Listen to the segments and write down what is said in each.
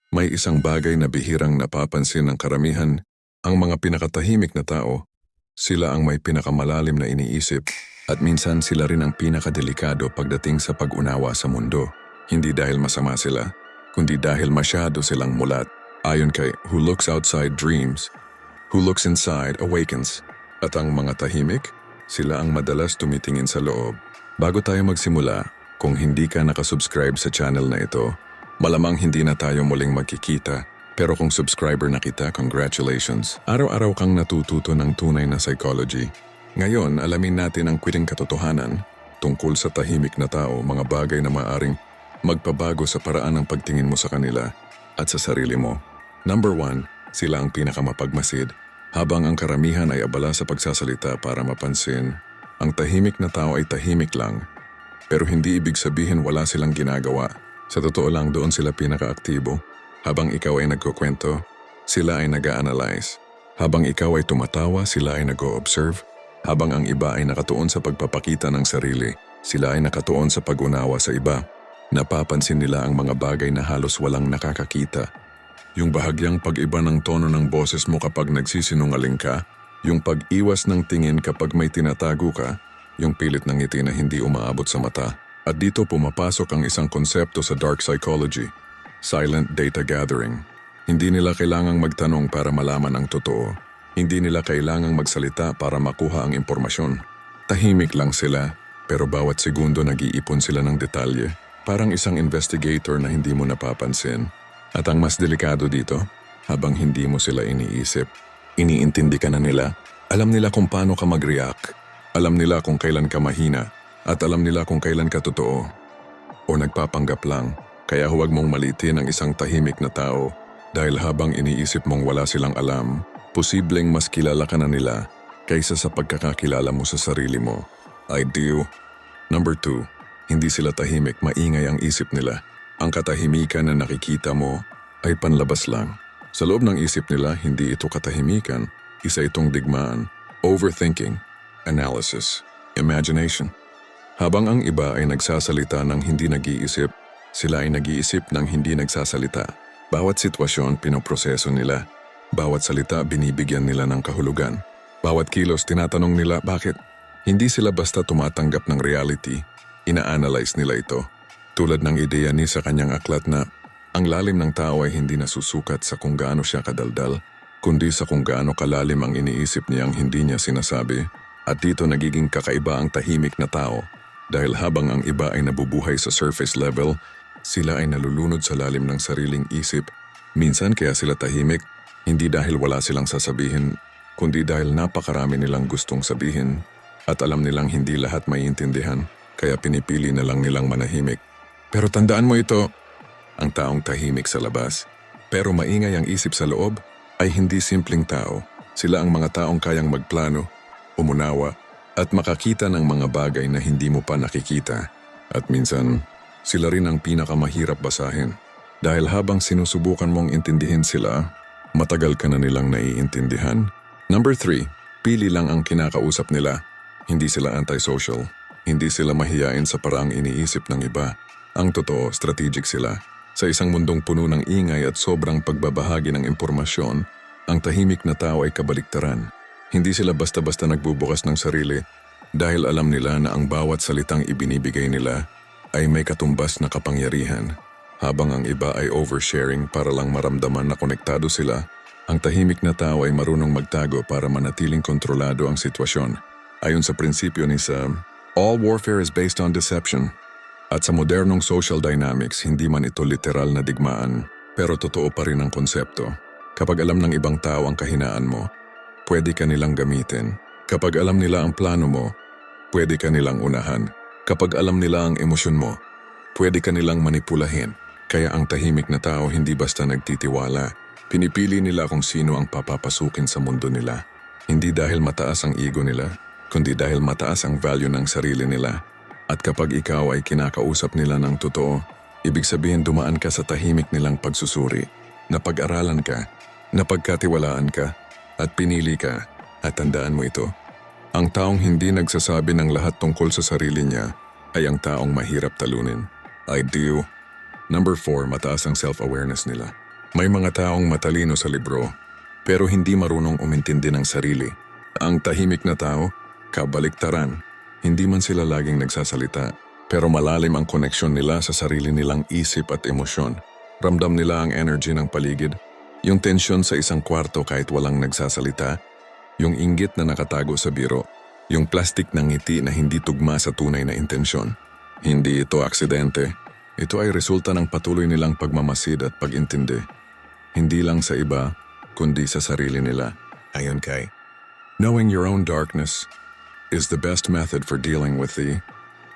May isang bagay na bihirang napapansin ng karamihan, ang mga pinakatahimik na tao, sila ang may pinakamalalim na iniisip at minsan sila rin ang pinakadelikado pagdating sa pag-unawa sa mundo. Hindi dahil masama sila, kundi dahil masyado silang mulat. Ayon kay Who Looks Outside Dreams, Who Looks Inside Awakens. At ang mga tahimik, sila ang madalas tumitingin sa loob. Bago tayo magsimula, kung hindi ka nakasubscribe sa channel na ito, malamang hindi na tayo muling magkikita. Pero kung subscriber na kita, congratulations. Araw-araw kang natututo ng tunay na psychology. Ngayon, alamin natin ang kwiting katotohanan tungkol sa tahimik na tao, mga bagay na maaring magpabago sa paraan ng pagtingin mo sa kanila at sa sarili mo. Number 1, sila ang pinakamapagmasid. Habang ang karamihan ay abala sa pagsasalita para mapansin, ang tahimik na tao ay tahimik lang. Pero hindi ibig sabihin wala silang ginagawa. Sa totoo lang, doon sila pinakaaktibo. Habang ikaw ay nagkukwento, sila ay nag-a-analyze. Habang ikaw ay tumatawa, sila ay nag-o-observe. Habang ang iba ay nakatuon sa pagpapakita ng sarili, sila ay nakatuon sa pag-unawa sa iba. Napapansin nila ang mga bagay na halos walang nakakakita. Yung bahagyang pag-iba ng tono ng boses mo kapag nagsisinungaling ka, yung pag-iwas ng tingin kapag may tinatago ka, yung pilit ng ngiti na hindi umaabot sa mata. At dito pumapasok ang isang konsepto sa dark psychology, silent data gathering. Hindi nila kailangang magtanong para malaman ang totoo. Hindi nila kailangang magsalita para makuha ang impormasyon. Tahimik lang sila, pero bawat segundo nag-iipon sila ng detalye. Parang isang investigator na hindi mo napapansin. At ang mas delikado dito, habang hindi mo sila iniisip, iniintindi ka na nila. Alam nila kung paano ka mag-react. Alam nila kung kailan ka mahina. At alam nila kung kailan ka totoo. O nagpapanggap lang. Kaya huwag mong maliitin ang isang tahimik na tao. Dahil habang iniisip mong wala silang alam, posibleng mas kilala ka na nila kaysa sa pagkakakilala mo sa sarili mo. I do. Number 2, hindi sila tahimik, maingay ang isip nila. Ang katahimikan na nakikita mo ay panlabas lang. Sa loob ng isip nila, hindi ito katahimikan. Isa itong digmaan, overthinking, analysis, imagination. Habang ang iba ay nagsasalita ng hindi nag-iisip, sila ay nag-iisip ng hindi nagsasalita. Bawat sitwasyon pinoproseso nila. Bawat salita binibigyan nila ng kahulugan. Bawat kilos tinatanong nila bakit. Hindi sila basta tumatanggap ng reality, ina-analyze nila ito. Tulad ng ideya ni sa kanyang aklat na ang lalim ng tao ay hindi nasusukat sa kung gaano siya kadaldal, kundi sa kung gaano kalalim ang iniisip niyang hindi niya sinasabi. At dito nagiging kakaiba ang tahimik na tao. Dahil habang ang iba ay nabubuhay sa surface level, sila ay nalulunod sa lalim ng sariling isip. Minsan kaya sila tahimik, hindi dahil wala silang sasabihin, kundi dahil napakarami nilang gustong sabihin. At alam nilang hindi lahat maiintindihan, kaya pinipili na lang nilang manahimik. Pero tandaan mo ito, ang taong tahimik sa labas, pero maingay ang isip sa loob, ay hindi simpleng tao. Sila ang mga taong kayang magplano, umunawa, at makakita ng mga bagay na hindi mo pa nakikita. At minsan, sila rin ang pinakamahirap basahin. Dahil habang sinusubukan mong intindihin sila, matagal ka na nilang naiintindihan. Number 3, pili lang ang kinakausap nila. Hindi sila antisocial. Hindi sila mahiyain sa paraang iniisip ng iba. Ang totoo, strategic sila. Sa isang mundong puno ng ingay at sobrang pagbabahagi ng impormasyon, ang tahimik na tao ay kabaliktaran. Hindi sila basta-basta nagbubukas ng sarili dahil alam nila na ang bawat salitang ibinibigay nila ay may katumbas na kapangyarihan. Habang ang iba ay oversharing para lang maramdaman na konektado sila, ang tahimik na tao ay marunong magtago para manatiling kontrolado ang sitwasyon. Ayon sa prinsipyo ni Sam, all warfare is based on deception. At sa modernong social dynamics, hindi man ito literal na digmaan, pero totoo pa rin ang konsepto. Kapag alam ng ibang tao ang kahinaan mo, pwede ka nilang gamitin. Kapag alam nila ang plano mo, pwede ka nilang unahan. Kapag alam nila ang emosyon mo, pwede ka nilang manipulahin. Kaya ang tahimik na tao hindi basta nagtitiwala. Pinipili nila kung sino ang papapasukin sa mundo nila. Hindi dahil mataas ang ego nila, kundi dahil mataas ang value ng sarili nila. At kapag ikaw ay kinakausap nila ng totoo, ibig sabihin dumaan ka sa tahimik nilang pagsusuri. Napag-aralan ka, napagkatiwalaan ka, at pinili ka. At tandaan mo ito, ang taong hindi nagsasabi ng lahat tungkol sa sarili niya ay ang taong mahirap talunin. I do. Number 4, mataas ang self-awareness nila. May mga taong matalino sa libro, pero hindi marunong umintindi ng sarili. Ang tahimik na tao, kabaliktaran. Hindi man sila laging nagsasalita, pero malalim ang koneksyon nila sa sarili nilang isip at emosyon. Ramdam nila ang energy ng paligid, yung tensyon sa isang kwarto kahit walang nagsasalita, yung inggit na nakatago sa biro, yung plastik ng ngiti na hindi tugma sa tunay na intensyon. Hindi ito aksidente. Ito ay resulta ng patuloy nilang pagmamasid at pag-intindi. Hindi lang sa iba, kundi sa sarili nila. Ayon kay, knowing your own darkness is the best method for dealing with the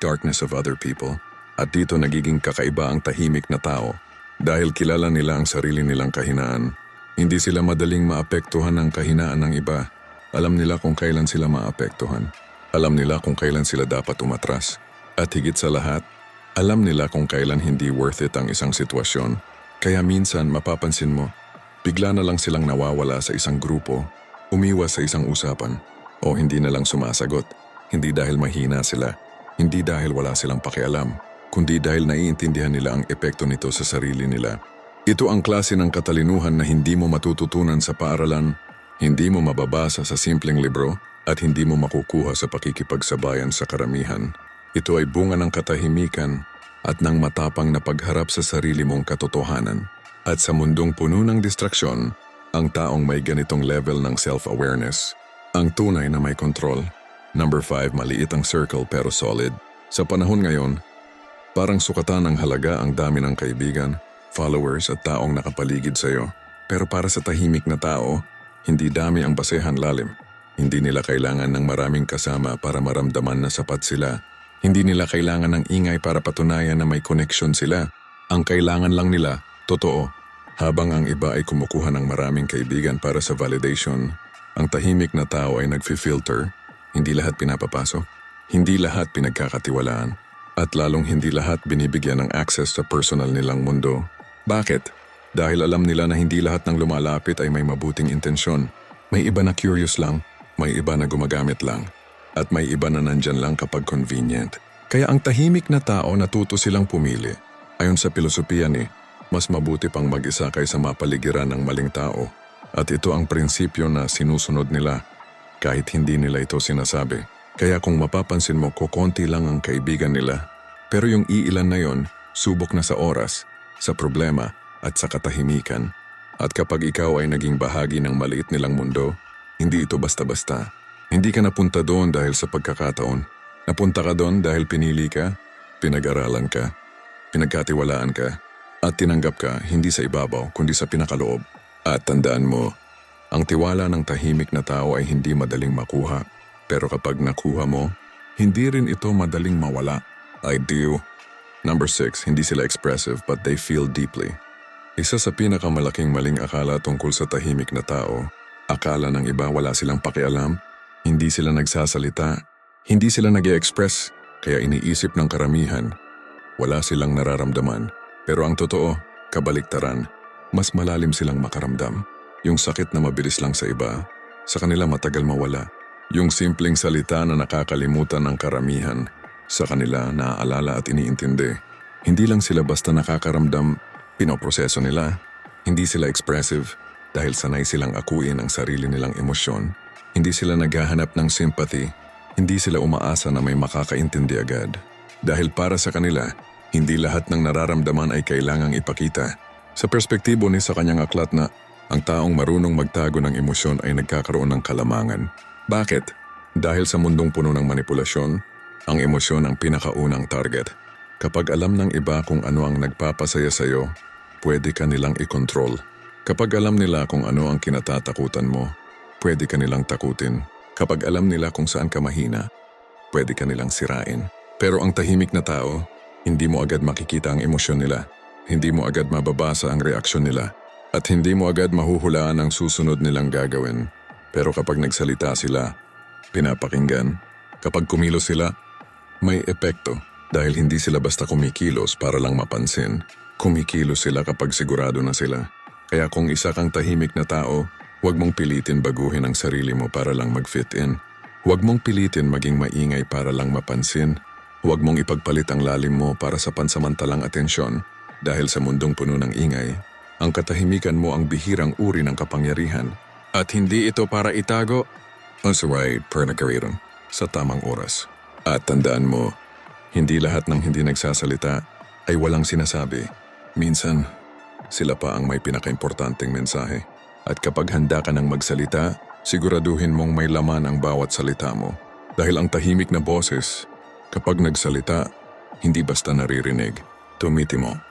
darkness of other people. At dito nagiging kakaiba ang tahimik na tao. Dahil kilala nila ang sarili nilang kahinaan. Hindi sila madaling maapektuhan ng kahinaan ng iba. Alam nila kung kailan sila maapektuhan. Alam nila kung kailan sila dapat umatras. At higit sa lahat, alam nila kung kailan hindi worth it ang isang sitwasyon. Kaya minsan mapapansin mo, bigla na lang silang nawawala sa isang grupo, umiwas sa isang usapan, o hindi na lang sumasagot. Hindi dahil mahina sila, hindi dahil wala silang pakialam, kundi dahil naiintindihan nila ang epekto nito sa sarili nila. Ito ang klase ng katalinuhan na hindi mo matututunan sa paaralan, hindi mo mababasa sa simpleng libro, at hindi mo makukuha sa pakikipagsabayan sa karamihan. Ito ay bunga ng katahimikan at ng matapang na pagharap sa sarili mong katotohanan. At sa mundong puno ng distraksyon, ang taong may ganitong level ng self-awareness, ang tunay na may control. Number 5, maliit ang circle pero solid. Sa panahon ngayon, parang sukatan ng halaga ang dami ng kaibigan, followers at taong nakapaligid sa iyo. Pero para sa tahimik na tao, hindi dami ang basehan lalim. Hindi nila kailangan ng maraming kasama para maramdaman na sapat sila. Hindi nila kailangan ng ingay para patunayan na may connection sila. Ang kailangan lang nila, totoo. Habang ang iba ay kumukuha ng maraming kaibigan para sa validation, ang tahimik na tao ay nagfi-filter. Hindi lahat pinapapasok. Hindi lahat pinagkakatiwalaan. At lalong hindi lahat binibigyan ng access sa personal nilang mundo. Bakit? Dahil alam nila na hindi lahat ng lumalapit ay may mabuting intensyon. May iba na curious lang, may iba na gumagamit lang. At may iba na nandyan lang kapag convenient. Kaya ang tahimik na tao natuto silang pumili. Ayon sa filosofiya ni, mas mabuti pang mag-isa kaysa mapaligiran ng maling tao. At ito ang prinsipyo na sinusunod nila, kahit hindi nila ito sinasabi. Kaya kung mapapansin mo, kukonti lang ang kaibigan nila. Pero yung iilan na yon, subok na sa oras, sa problema, at sa katahimikan. At kapag ikaw ay naging bahagi ng maliit nilang mundo, hindi ito basta-basta. Hindi ka napunta doon dahil sa pagkakataon. Napunta ka doon dahil pinili ka, pinag-aralan ka, pinagkatiwalaan ka, at tinanggap ka hindi sa ibabaw kundi sa pinakaloob. At tandaan mo, ang tiwala ng tahimik na tao ay hindi madaling makuha. Pero kapag nakuha mo, hindi rin ito madaling mawala. I do. Number 6, hindi sila expressive but they feel deeply. Isa sa pinakamalaking maling akala tungkol sa tahimik na tao, akala ng iba wala silang pakialam. Hindi sila nagsasalita, hindi sila nag-e-express, kaya iniisip ng karamihan, wala silang nararamdaman. Pero ang totoo, kabaliktaran, mas malalim silang makaramdam. Yung sakit na mabilis lang sa iba, sa kanila matagal mawala. Yung simpleng salita na nakakalimutan ng karamihan, sa kanila naaalala at iniintindi. Hindi lang sila basta nakakaramdam, pinoproseso nila. Hindi sila expressive dahil sanay silang akuin ang sarili nilang emosyon. Hindi sila naghahanap ng sympathy, hindi sila umaasa na may makakaintindi agad. Dahil para sa kanila, hindi lahat ng nararamdaman ay kailangang ipakita. Sa perspektibo ni sa kanyang aklat na, ang taong marunong magtago ng emosyon ay nagkakaroon ng kalamangan. Bakit? Dahil sa mundong puno ng manipulasyon, ang emosyon ang pinakaunang target. Kapag alam ng iba kung ano ang nagpapasaya sa'yo, pwede ka nilang i-control. Kapag alam nila kung ano ang kinatatakutan mo, pwede ka nilang takutin. Kapag alam nila kung saan ka mahina, pwede ka nilang sirain. Pero ang tahimik na tao, hindi mo agad makikita ang emosyon nila. Hindi mo agad mababasa ang reaksyon nila. At hindi mo agad mahuhulaan ang susunod nilang gagawin. Pero kapag nagsalita sila, pinapakinggan. Kapag kumilos sila, may epekto. Dahil hindi sila basta kumikilos para lang mapansin. Kumikilos sila kapag sigurado na sila. Kaya kung isa kang tahimik na tao, huwag mong pilitin baguhin ang sarili mo para lang mag-fit in. Huwag mong pilitin maging maingay para lang mapansin. Huwag mong ipagpalit ang lalim mo para sa pansamantalang atensyon. Dahil sa mundong puno ng ingay, Ang katahimikan mo ang bihirang uri ng kapangyarihan. At hindi ito para itago. Usuway, per nagkariron, sa tamang oras. At tandaan mo, hindi lahat ng hindi nagsasalita ay walang sinasabi. Minsan, sila pa ang may pinakaimportanteng mensahe. At kapag handa ka ng magsalita, siguraduhin mong may laman ang bawat salita mo. Dahil ang tahimik na boses, kapag nagsalita, hindi basta naririnig, tumitimo.